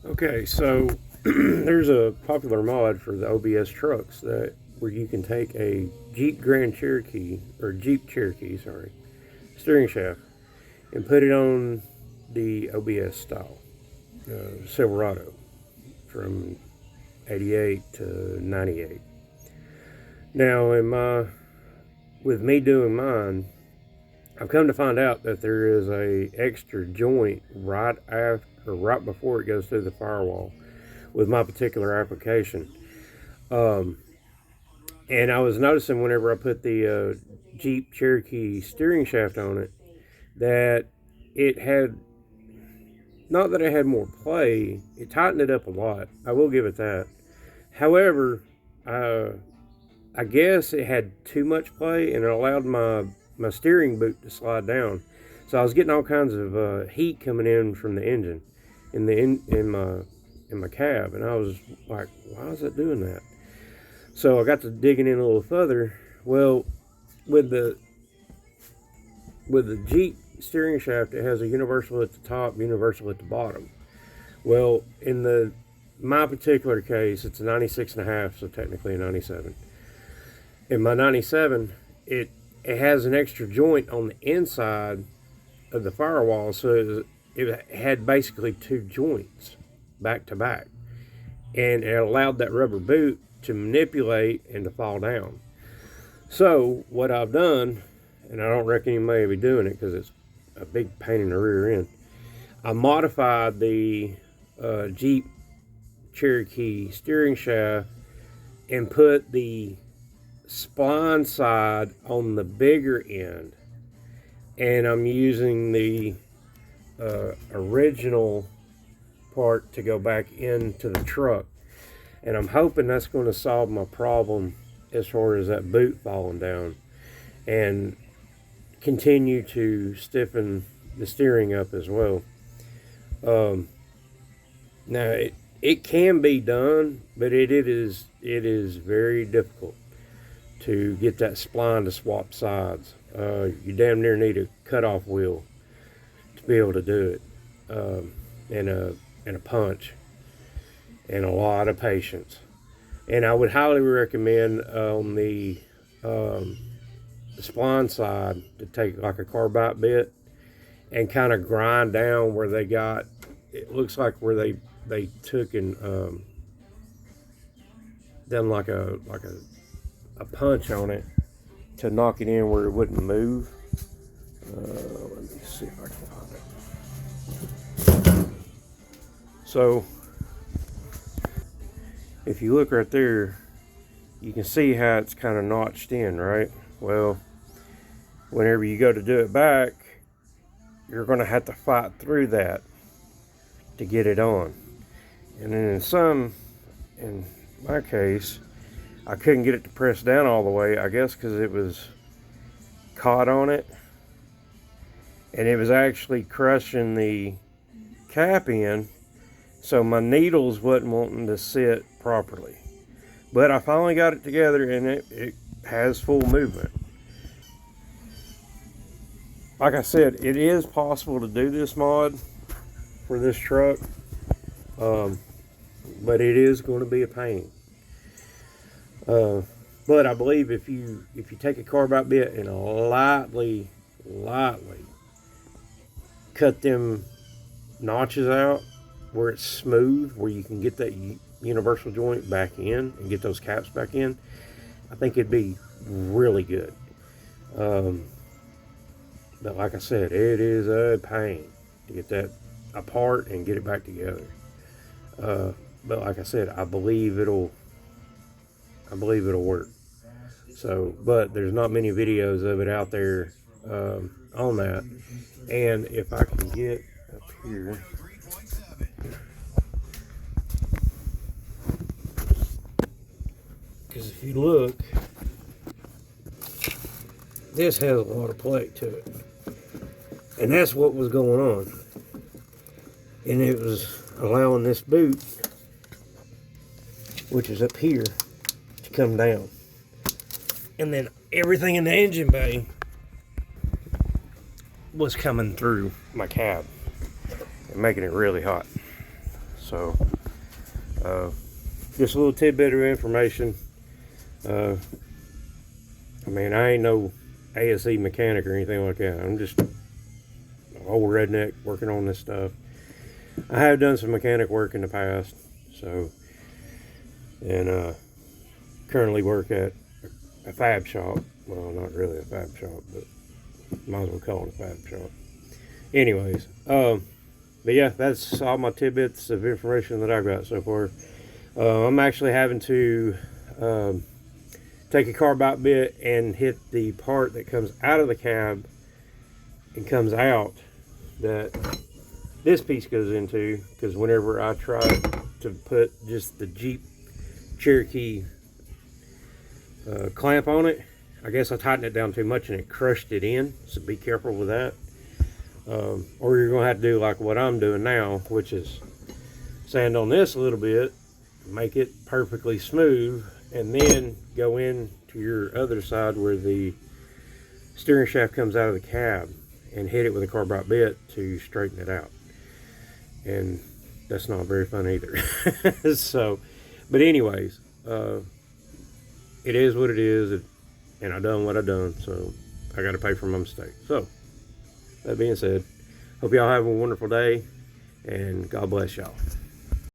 Okay, so there's a popular mod for the OBS trucks that where you can take a Jeep Grand Cherokee or Jeep Cherokee, sorry, steering shaft and put it on the OBS style Silverado from 88 to 98. Now, with me doing mine, I've come to find out that there is a extra joint right after or right before it goes through the firewall with my particular application. And I was noticing whenever I put the Jeep Cherokee steering shaft on it that it had, not that it had more play, it tightened it up a lot. I will give it that. However, I guess it had too much play and it allowed my steering boot to slide down. So I was getting all kinds of heat coming in from the engine in my cab, and I was like, why is it doing that? So I got to digging in a little further. Well, with the Jeep steering shaft, it has a universal at the top, universal at the bottom. Well, in my particular case, it's a 96.5, so technically a 97. In my 97, it has an extra joint on the inside of the firewall, so it had basically two joints back to back, and it allowed that rubber boot to manipulate and to fall down. So what I've done, and I don't reckon you may be doing it because it's a big pain in the rear end, I modified the Jeep Cherokee steering shaft and put the spline side on the bigger end, and I'm using the original part to go back into the truck, and I'm hoping that's going to solve my problem as far as that boot falling down and continue to stiffen the steering up as well. Now it can be done, but it is very difficult to get that spline to swap sides. You damn near need a cutoff wheel to be able to do it, and a punch and a lot of patience. And I would highly recommend on the spline side to take like a carbide bit and kind of grind down where they got, it looks like where they took and done like a punch on it to knock it in where it wouldn't move. Let me see if I can find it. So if you look right there, you can see how it's kind of notched in, right? Well, whenever you go to do it back, you're going to have to fight through that to get it on. And then in my case, I couldn't get it to press down all the way, I guess because it was caught on it. And it was actually crushing the cap in, so my needles wasn't wanting to sit properly. But I finally got it together, and it has full movement. Like I said, it is possible to do this mod for this truck, but it is going to be a pain. But I believe if you take a carbide bit and lightly cut them notches out where it's smooth, where you can get that universal joint back in and get those caps back in, I think it'd be really good. But like I said, it is a pain to get that apart and get it back together. But like I said, I believe it'll work. So, but there's not many videos of it out there on that. And if I can get up here, because if you look, this has a lot of play to it, and that's what was going on, and it was allowing this boot, which is up here, to come down, and then everything in the engine bay was coming through my cab and making it really hot. So just a little tidbit of information. I mean, I ain't no ASE mechanic or anything like that. I'm just an old redneck working on this stuff. I have done some mechanic work in the past, so, and currently work at a fab shop. Well, not really a fab shop, but might as well call it a fab shop. Anyways, but yeah, that's all my tidbits of information that I've got so far. I'm actually having to take a carb bit and hit the part that comes out of the cab and comes out that this piece goes into, because whenever I try to put just the Jeep Cherokee clamp on it, I guess I tightened it down too much and it crushed it in, so be careful with that. Or you're going to have to do like what I'm doing now, which is sand on this a little bit, make it perfectly smooth, and then go in to your other side where the steering shaft comes out of the cab and hit it with a carbide bit to straighten it out. And that's not very fun either. So, but anyways, it is what it is, and I done what I done, so I got to pay for my mistake. So, that being said, hope y'all have a wonderful day, and God bless y'all.